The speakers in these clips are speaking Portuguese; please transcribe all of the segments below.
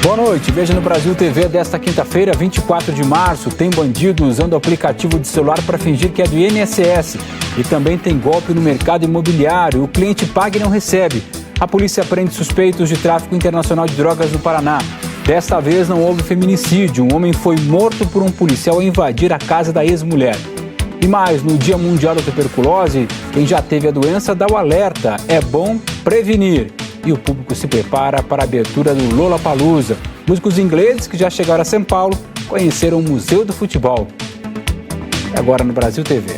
Boa noite, veja no Brasil TV desta quinta-feira, 24 de março, tem bandido usando o aplicativo de celular para fingir que é do INSS. E também tem golpe no mercado imobiliário, o cliente paga e não recebe. A polícia prende suspeitos de tráfico internacional de drogas no Paraná. Desta vez não houve feminicídio, um homem foi morto por um policial ao invadir a casa da ex-mulher. E mais, no Dia Mundial da Tuberculose, quem já teve a doença dá o alerta, é bom prevenir. E o público se prepara para a abertura do Lollapalooza. Músicos ingleses que já chegaram a São Paulo conheceram o Museu do Futebol. E agora no Brasil TV.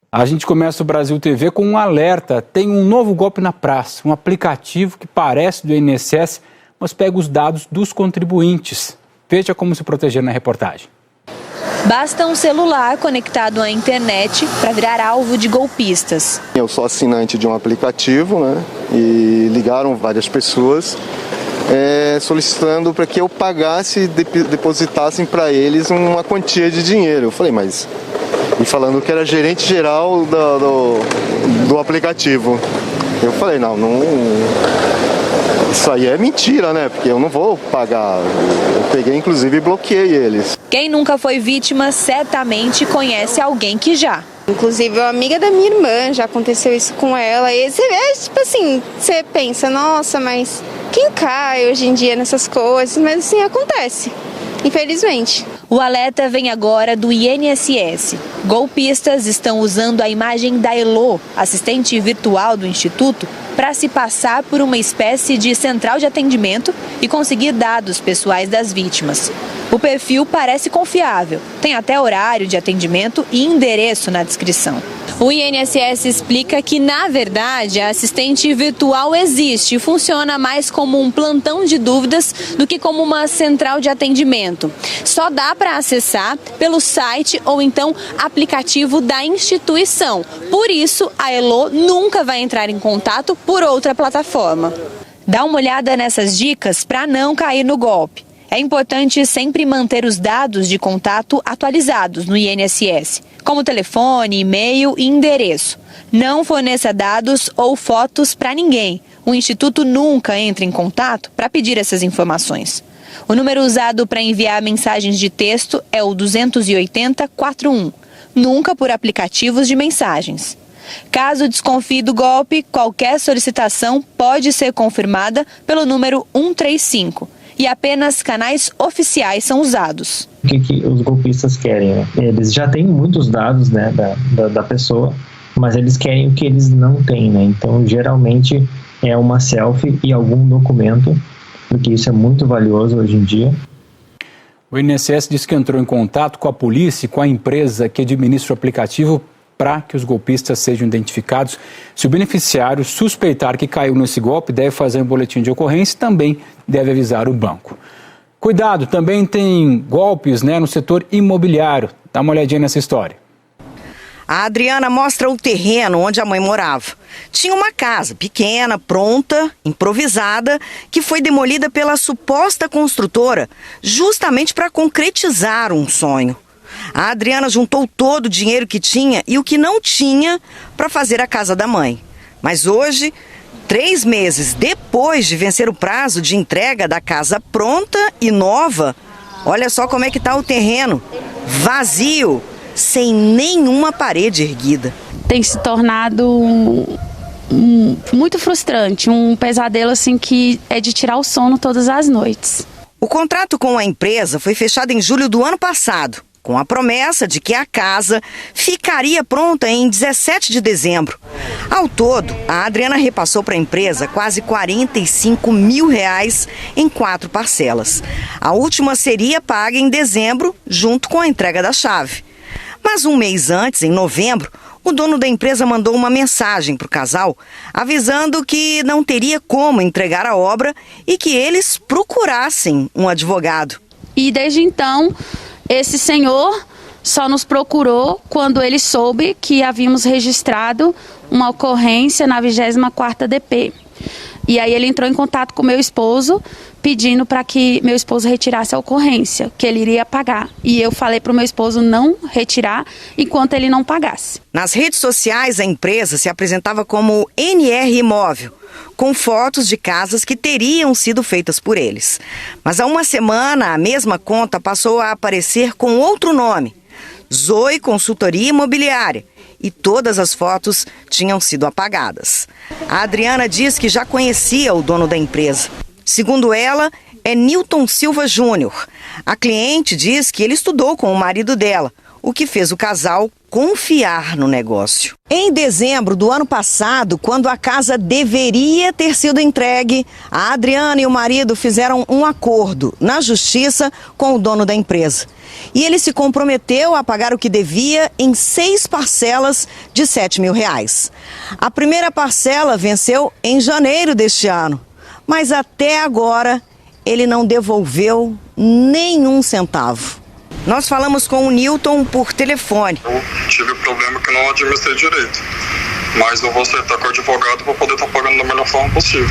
A gente começa o Brasil TV com um alerta. Tem um novo golpe na praça, um aplicativo que parece do INSS, mas pega os dados dos contribuintes. Veja como se proteger na reportagem. Basta um celular conectado à internet para virar alvo de golpistas. Eu sou assinante de um aplicativo, né? E ligaram várias pessoas solicitando para que eu pagasse, depositassem para eles uma quantia de dinheiro. Eu falei, mas... E falando que era gerente geral do aplicativo. Eu falei, não... Isso aí é mentira, né? Porque eu não vou pagar. Eu peguei, inclusive, e bloqueei eles. Quem nunca foi vítima, certamente conhece alguém que já. Inclusive, a amiga da minha irmã, já aconteceu isso com ela. E você vê, tipo assim, você pensa, nossa, mas quem cai hoje em dia nessas coisas? Mas assim, acontece, infelizmente. O alerta vem agora do INSS. Golpistas estão usando a imagem da Elô, assistente virtual do Instituto, para se passar por uma espécie de central de atendimento e conseguir dados pessoais das vítimas. O perfil parece confiável, tem até horário de atendimento e endereço na descrição. O INSS explica que, na verdade, a assistente virtual existe e funciona mais como um plantão de dúvidas do que como uma central de atendimento. Só dá para acessar pelo site ou então aplicativo da instituição. Por isso, a Elô nunca vai entrar em contato por outra plataforma. Dá uma olhada nessas dicas para não cair no golpe. É importante sempre manter os dados de contato atualizados no INSS, como telefone, e-mail e endereço. Não forneça dados ou fotos para ninguém. O Instituto nunca entra em contato para pedir essas informações. O número usado para enviar mensagens de texto é o 28041, nunca por aplicativos de mensagens. Caso desconfie do golpe, qualquer solicitação pode ser confirmada pelo número 135. E apenas canais oficiais são usados. O que os golpistas querem? Né? Eles já têm muitos dados, né, da pessoa, mas eles querem o que eles não têm, né? Então, geralmente, é uma selfie e algum documento, porque isso é muito valioso hoje em dia. O INSS diz que entrou em contato com a polícia e com a empresa que administra o aplicativo para que os golpistas sejam identificados. Se o beneficiário suspeitar que caiu nesse golpe, deve fazer um boletim de ocorrência e também deve avisar o banco. Cuidado, também tem golpes, né, no setor imobiliário. Dá uma olhadinha nessa história. A Adriana mostra o terreno onde a mãe morava. Tinha uma casa pequena, pronta, improvisada, que foi demolida pela suposta construtora, justamente para concretizar um sonho. A Adriana juntou todo o dinheiro que tinha e o que não tinha para fazer a casa da mãe. Mas hoje, 3 meses depois de vencer o prazo de entrega da casa pronta e nova, olha só como é que está o terreno, vazio, sem nenhuma parede erguida. Tem se tornado muito frustrante, um pesadelo assim que é de tirar o sono todas as noites. O contrato com a empresa foi fechado em julho do ano passado, com a promessa de que a casa ficaria pronta em 17 de dezembro. Ao todo, a Adriana repassou para a empresa quase R$45 mil em 4 parcelas. A última seria paga em dezembro, junto com a entrega da chave. Mas um mês antes, em novembro, o dono da empresa mandou uma mensagem para o casal, avisando que não teria como entregar a obra e que eles procurassem um advogado. E desde então, esse senhor só nos procurou quando ele soube que havíamos registrado uma ocorrência na 24ª DP. E aí ele entrou em contato com meu esposo, pedindo para que meu esposo retirasse a ocorrência, que ele iria pagar. E eu falei para o meu esposo não retirar enquanto ele não pagasse. Nas redes sociais, a empresa se apresentava como NR Imóvel, com fotos de casas que teriam sido feitas por eles. Mas há uma semana, a mesma conta passou a aparecer com outro nome, Zoe Consultoria Imobiliária, e todas as fotos tinham sido apagadas. A Adriana diz que já conhecia o dono da empresa. Segundo ela, é Newton Silva Júnior. A cliente diz que ele estudou com o marido dela, o que fez o casal confiar no negócio. Em dezembro do ano passado, quando a casa deveria ter sido entregue, a Adriana e o marido fizeram um acordo na justiça com o dono da empresa. E ele se comprometeu a pagar o que devia em 6 parcelas de R$7 mil. A primeira parcela venceu em janeiro deste ano, mas até agora ele não devolveu nenhum centavo. Nós falamos com o Newton por telefone. Eu tive um problema que não administrei direito, mas eu vou sentar com o advogado para poder estar pagando da melhor forma possível.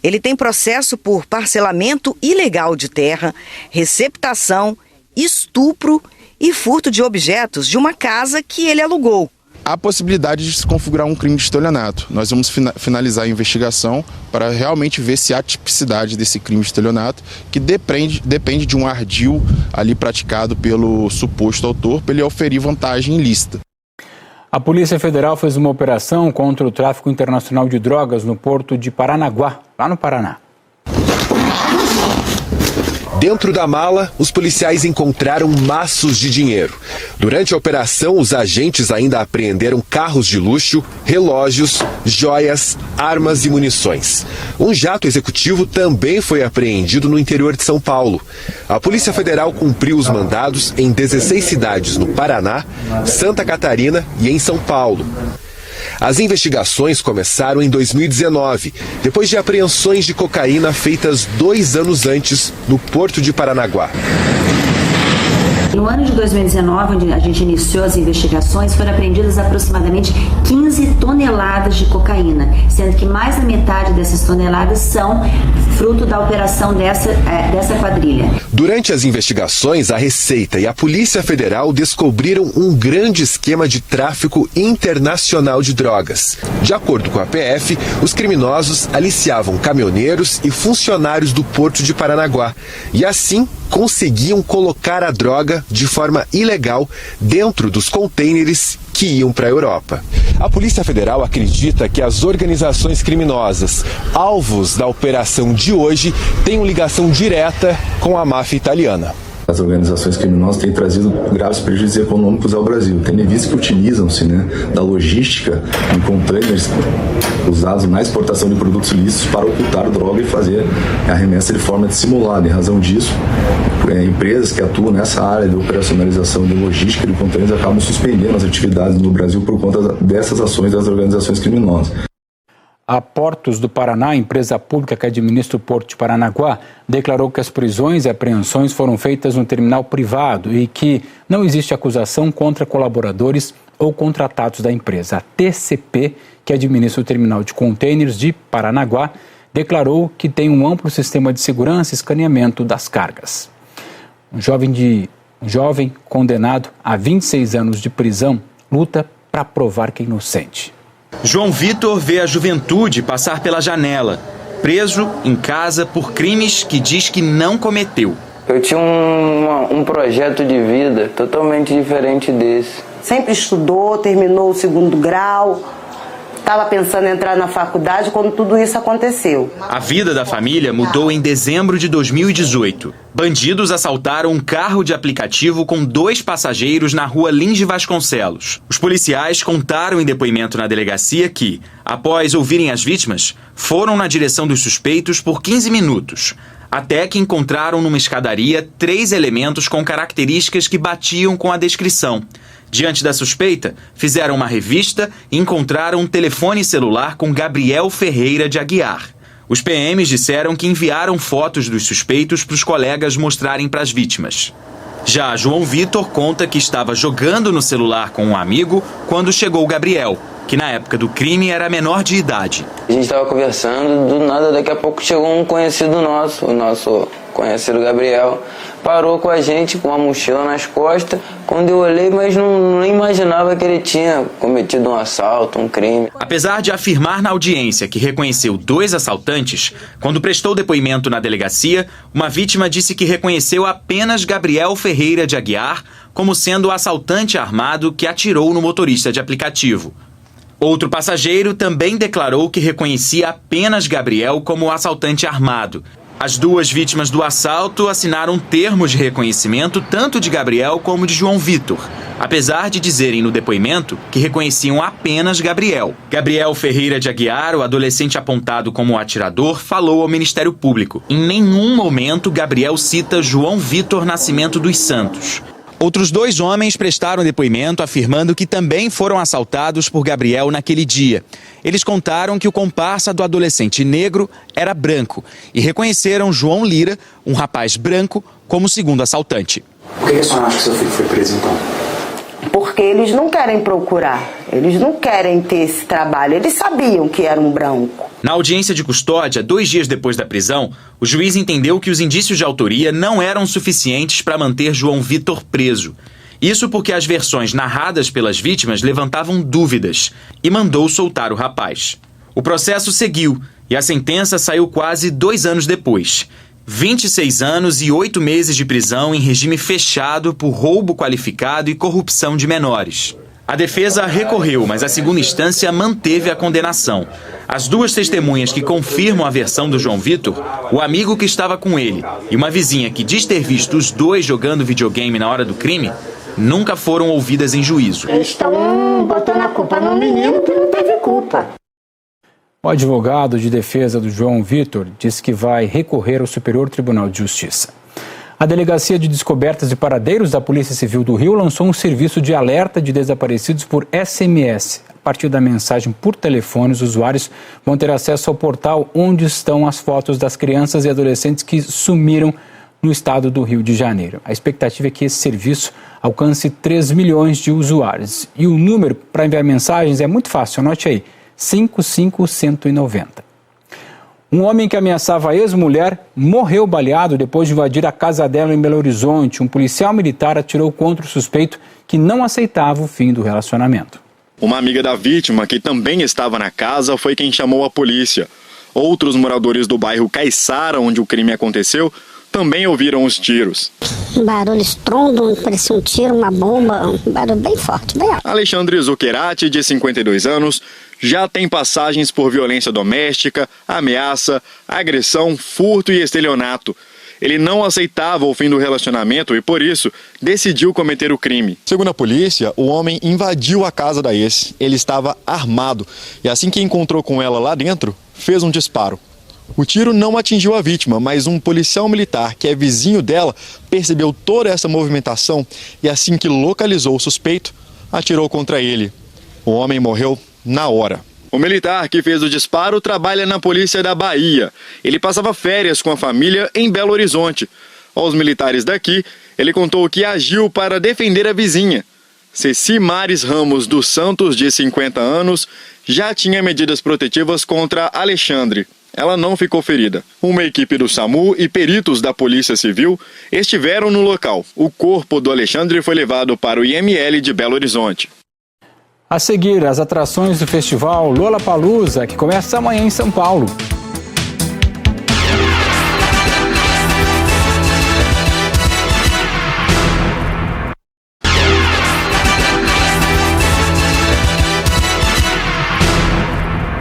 Ele tem processo por parcelamento ilegal de terra, receptação, estupro e furto de objetos de uma casa que ele alugou. Há possibilidade de se configurar um crime de estelionato. Nós vamos finalizar a investigação para realmente ver se há tipicidade desse crime de estelionato, que depende de um ardil ali praticado pelo suposto autor para ele oferir vantagem ilícita. A Polícia Federal fez uma operação contra o tráfico internacional de drogas no porto de Paranaguá, lá no Paraná. Dentro da mala, os policiais encontraram maços de dinheiro. Durante a operação, os agentes ainda apreenderam carros de luxo, relógios, joias, armas e munições. Um jato executivo também foi apreendido no interior de São Paulo. A Polícia Federal cumpriu os mandados em 16 cidades no Paraná, Santa Catarina e em São Paulo. As investigações começaram em 2019, depois de apreensões de cocaína feitas 2 anos antes no Porto de Paranaguá. No ano de 2019, onde a gente iniciou as investigações, foram apreendidas aproximadamente 15 toneladas de cocaína, sendo que mais da metade dessas toneladas são fruto da operação dessa quadrilha. Durante as investigações, a Receita e a Polícia Federal descobriram um grande esquema de tráfico internacional de drogas. De acordo com a PF, os criminosos aliciavam caminhoneiros e funcionários do Porto de Paranaguá e assim conseguiam colocar a droga de forma ilegal dentro dos contêineres que iam para a Europa. A Polícia Federal acredita que as organizações criminosas, alvos da operação de hoje, tenham ligação direta com a máfia italiana. As organizações criminosas têm trazido graves prejuízos econômicos ao Brasil, tendo em vista que utilizam-se da logística em containers usados na exportação de produtos ilícitos para ocultar droga e fazer a remessa de forma dissimulada. Em razão disso, empresas que atuam nessa área de operacionalização de logística de containers acabam suspendendo as atividades no Brasil por conta dessas ações das organizações criminosas. A Portos do Paraná, empresa pública que administra o Porto de Paranaguá, declarou que as prisões e apreensões foram feitas no terminal privado e que não existe acusação contra colaboradores ou contratados da empresa. A TCP, que administra o terminal de contêineres de Paranaguá, declarou que tem um amplo sistema de segurança e escaneamento das cargas. Um jovem condenado a 26 anos de prisão luta para provar que é inocente. João Vitor vê a juventude passar pela janela, preso em casa por crimes que diz que não cometeu. Eu tinha um projeto de vida totalmente diferente desse. Sempre estudou, terminou o 2º grau, estava pensando em entrar na faculdade quando tudo isso aconteceu. A vida da família mudou em dezembro de 2018. Bandidos assaltaram um carro de aplicativo com 2 passageiros na rua Lins de Vasconcelos. Os policiais contaram em depoimento na delegacia que, após ouvirem as vítimas, foram na direção dos suspeitos por 15 minutos, até que encontraram numa escadaria 3 elementos com características que batiam com a descrição. Diante da suspeita, fizeram uma revista e encontraram um telefone celular com Gabriel Ferreira de Aguiar. Os PMs disseram que enviaram fotos dos suspeitos para os colegas mostrarem para as vítimas. Já João Vitor conta que estava jogando no celular com um amigo quando chegou Gabriel. que na época do crime era menor de idade. A gente estava conversando, do nada, daqui a pouco chegou um conhecido nosso, o nosso conhecido Gabriel, parou com a gente com uma mochila nas costas. Quando eu olhei, mas não imaginava que ele tinha cometido um assalto, um crime. Apesar de afirmar na audiência que reconheceu 2 assaltantes, quando prestou depoimento na delegacia, uma vítima disse que reconheceu apenas Gabriel Ferreira de Aguiar como sendo o assaltante armado que atirou no motorista de aplicativo. Outro passageiro também declarou que reconhecia apenas Gabriel como o assaltante armado. As 2 vítimas do assalto assinaram termos de reconhecimento tanto de Gabriel como de João Vitor, apesar de dizerem no depoimento que reconheciam apenas Gabriel. Gabriel Ferreira de Aguiar, o adolescente apontado como atirador, falou ao Ministério Público. Em nenhum momento Gabriel cita João Vitor Nascimento dos Santos. Outros 2 homens prestaram depoimento afirmando que também foram assaltados por Gabriel naquele dia. Eles contaram que o comparsa do adolescente negro era branco e reconheceram João Lira, um rapaz branco, como o segundo assaltante. Por que a senhora acha que seu filho foi preso então? Porque eles não querem procurar, eles não querem ter esse trabalho, eles sabiam que era um branco. Na audiência de custódia, 2 dias depois da prisão, o juiz entendeu que os indícios de autoria não eram suficientes para manter João Vitor preso. Isso porque as versões narradas pelas vítimas levantavam dúvidas e mandou soltar o rapaz. O processo seguiu e a sentença saiu quase 2 anos depois. 26 anos e 8 meses de prisão em regime fechado por roubo qualificado e corrupção de menores. A defesa recorreu, mas a segunda instância manteve a condenação. As 2 testemunhas que confirmam a versão do João Vitor, o amigo que estava com ele e uma vizinha que diz ter visto os 2 jogando videogame na hora do crime, nunca foram ouvidas em juízo. Eles estão botando a culpa no menino que não teve culpa. O advogado de defesa do João Vitor disse que vai recorrer ao Superior Tribunal de Justiça. A Delegacia de Descobertas de Paradeiros da Polícia Civil do Rio lançou um serviço de alerta de desaparecidos por SMS. A partir da mensagem por telefone, os usuários vão ter acesso ao portal onde estão as fotos das crianças e adolescentes que sumiram no estado do Rio de Janeiro. A expectativa é que esse serviço alcance 3 milhões de usuários. E o número para enviar mensagens é muito fácil, anote aí, 55190. Um homem que ameaçava a ex-mulher morreu baleado depois de invadir a casa dela em Belo Horizonte. Um policial militar atirou contra o suspeito que não aceitava o fim do relacionamento. Uma amiga da vítima, que também estava na casa, foi quem chamou a polícia. Outros moradores do bairro Caiçara, onde o crime aconteceu, também ouviram os tiros. Um barulho estrondo, parecia um tiro, uma bomba, um barulho bem forte, bem alto. Alexandre Zuccherati, de 52 anos, já tem passagens por violência doméstica, ameaça, agressão, furto e estelionato. Ele não aceitava o fim do relacionamento e, por isso, decidiu cometer o crime. Segundo a polícia, o homem invadiu a casa da ex. Ele estava armado e, assim que encontrou com ela lá dentro, fez um disparo. O tiro não atingiu a vítima, mas um policial militar, que é vizinho dela, percebeu toda essa movimentação e, assim que localizou o suspeito, atirou contra ele. O homem morreu na hora. O militar que fez o disparo trabalha na polícia da Bahia. Ele passava férias com a família em Belo Horizonte. Aos militares daqui, ele contou que agiu para defender a vizinha. Ceci Mares Ramos dos Santos, de 50 anos, já tinha medidas protetivas contra Alexandre. Ela não ficou ferida. Uma equipe do SAMU e peritos da Polícia Civil estiveram no local. O corpo do Alexandre foi levado para o IML de Belo Horizonte. A seguir, as atrações do festival Lollapalooza, que começa amanhã em São Paulo.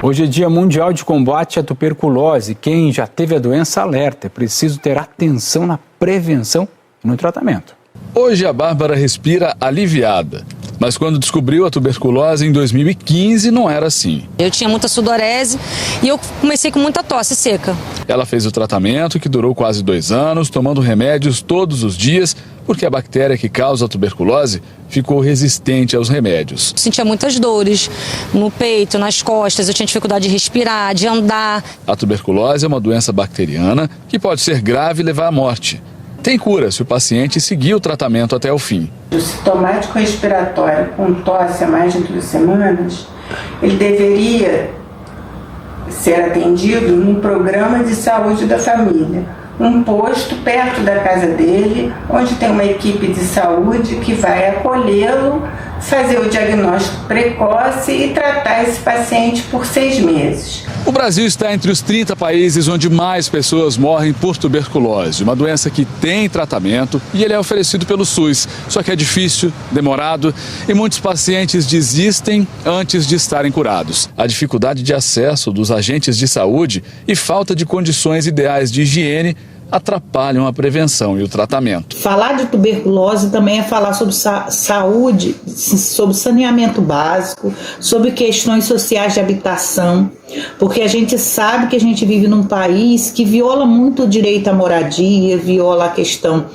Hoje é Dia Mundial de Combate à Tuberculose. Quem já teve a doença, alerta. É preciso ter atenção na prevenção e no tratamento. Hoje a Bárbara respira aliviada. Mas quando descobriu a tuberculose em 2015, não era assim. Eu tinha muita sudorese e eu comecei com muita tosse seca. Ela fez o tratamento, que durou quase 2 anos, tomando remédios todos os dias, porque a bactéria que causa a tuberculose ficou resistente aos remédios. Sentia muitas dores no peito, nas costas, eu tinha dificuldade de respirar, de andar. A tuberculose é uma doença bacteriana que pode ser grave e levar à morte. Tem cura se o paciente seguir o tratamento até o fim. O sintomático respiratório com tosse há mais de 2 semanas ele deveria ser atendido num programa de saúde da família, um posto perto da casa dele, onde tem uma equipe de saúde que vai acolhê-lo, fazer o diagnóstico precoce e tratar esse paciente por 6 meses. O Brasil está entre os 30 países onde mais pessoas morrem por tuberculose, uma doença que tem tratamento e ele é oferecido pelo SUS, só que é difícil, demorado e muitos pacientes desistem antes de estarem curados. A dificuldade de acesso dos agentes de saúde e falta de condições ideais de higiene atrapalham a prevenção e o tratamento. Falar de tuberculose também é falar sobre saúde, sobre saneamento básico, sobre questões sociais de habitação, porque a gente sabe que a gente vive num país que viola muito o direito à moradia, viola a questão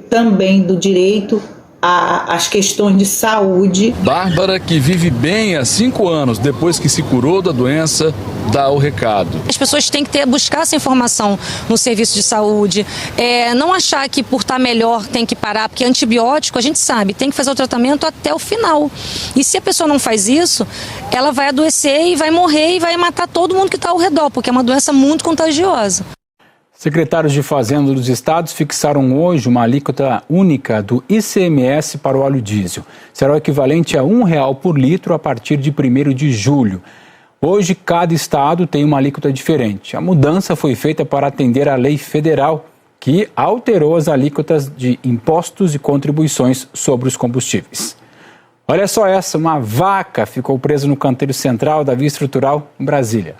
também do direito às questões de saúde. Bárbara, que vive bem há 5 anos depois que se curou da doença, dá o recado. As pessoas têm que buscar essa informação no serviço de saúde, não achar que por estar melhor tem que parar, porque antibiótico, a gente sabe, tem que fazer o tratamento até o final. E se a pessoa não faz isso, ela vai adoecer e vai morrer e vai matar todo mundo que está ao redor, porque é uma doença muito contagiosa. Secretários de Fazenda dos estados fixaram hoje uma alíquota única do ICMS para o óleo diesel. Será o equivalente a R$1 por litro a partir de 1º de julho. Hoje, cada estado tem uma alíquota diferente. A mudança foi feita para atender à lei federal, que alterou as alíquotas de impostos e contribuições sobre os combustíveis. Olha só essa, uma vaca ficou presa no canteiro central da via estrutural em Brasília.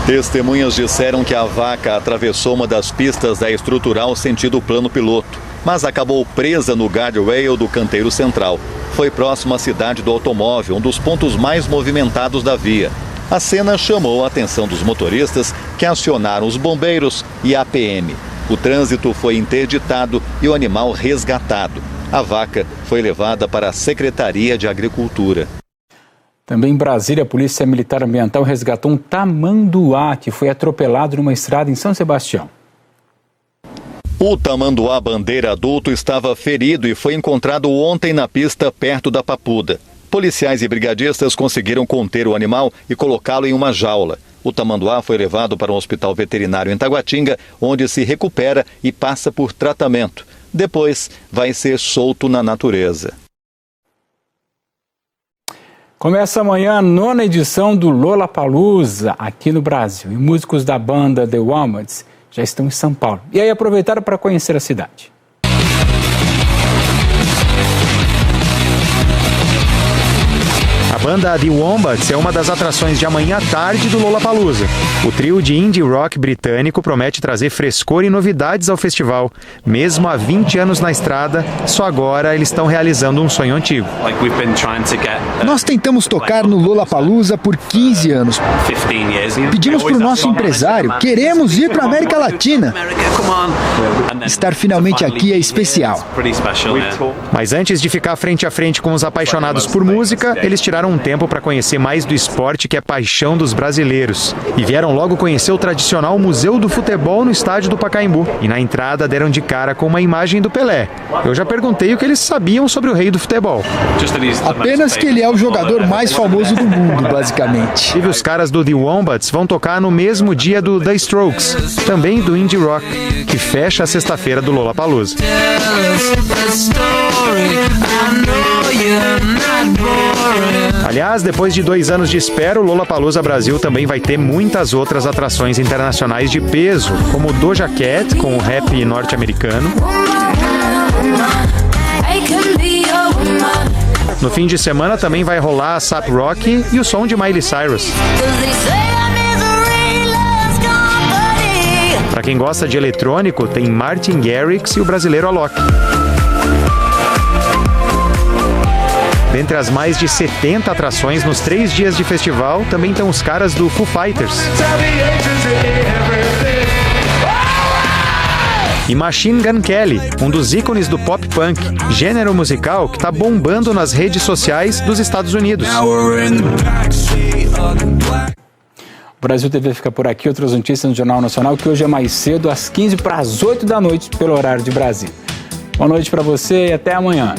Testemunhas disseram que a vaca atravessou uma das pistas da estrutural sentido plano piloto, mas acabou presa no guardrail do canteiro central. Foi próximo à cidade do automóvel, um dos pontos mais movimentados da via. A cena chamou a atenção dos motoristas, que acionaram os bombeiros e a PM. O trânsito foi interditado e o animal resgatado. A vaca foi levada para a Secretaria de Agricultura. Também em Brasília, a Polícia Militar Ambiental resgatou um tamanduá que foi atropelado numa estrada em São Sebastião. O tamanduá bandeira adulto estava ferido e foi encontrado ontem na pista perto da Papuda. Policiais e brigadistas conseguiram conter o animal e colocá-lo em uma jaula. O tamanduá foi levado para um hospital veterinário em Taguatinga, onde se recupera e passa por tratamento. Depois, vai ser solto na natureza. Começa amanhã a 9ª edição do Lollapalooza aqui no Brasil. E músicos da banda The Wombats já estão em São Paulo. E aí aproveitaram para conhecer a cidade. A banda The Wombats é uma das atrações de amanhã à tarde do Lollapalooza. O trio de indie rock britânico promete trazer frescor e novidades ao festival. Mesmo há 20 anos na estrada, só agora eles estão realizando um sonho antigo. Nós tentamos tocar no Lollapalooza por 15 anos. Pedimos para o nosso empresário, queremos ir para a América Latina. Estar finalmente aqui é especial. Mas antes de ficar frente a frente com os apaixonados por música, eles tiraram um tempo para conhecer mais do esporte que é paixão dos brasileiros. E vieram logo conhecer o tradicional Museu do Futebol no estádio do Pacaembu. E na entrada deram de cara com uma imagem do Pelé. Eu já perguntei o que eles sabiam sobre o rei do futebol. Apenas que ele é o jogador mais famoso do mundo, basicamente. E os caras do The Wombats vão tocar no mesmo dia do The Strokes, também do indie rock, que fecha a sexta-feira do Lollapalooza. Aliás, depois de 2 anos de espera, o Lollapalooza Brasil também vai ter muitas outras atrações internacionais de peso, como o Doja Cat, com o rap norte-americano. No fim de semana também vai rolar a A$AP Rocky e o som de Miley Cyrus. Para quem gosta de eletrônico, tem Martin Garrix e o brasileiro Alok. Dentre as mais de 70 atrações nos 3 dias de festival, também estão os caras do Foo Fighters. E Machine Gun Kelly, um dos ícones do pop punk, gênero musical que está bombando nas redes sociais dos Estados Unidos. O Brasil TV fica por aqui. Outras notícias no Jornal Nacional, que hoje é mais cedo, às 7:45 pelo horário de Brasília. Boa noite para você e até amanhã.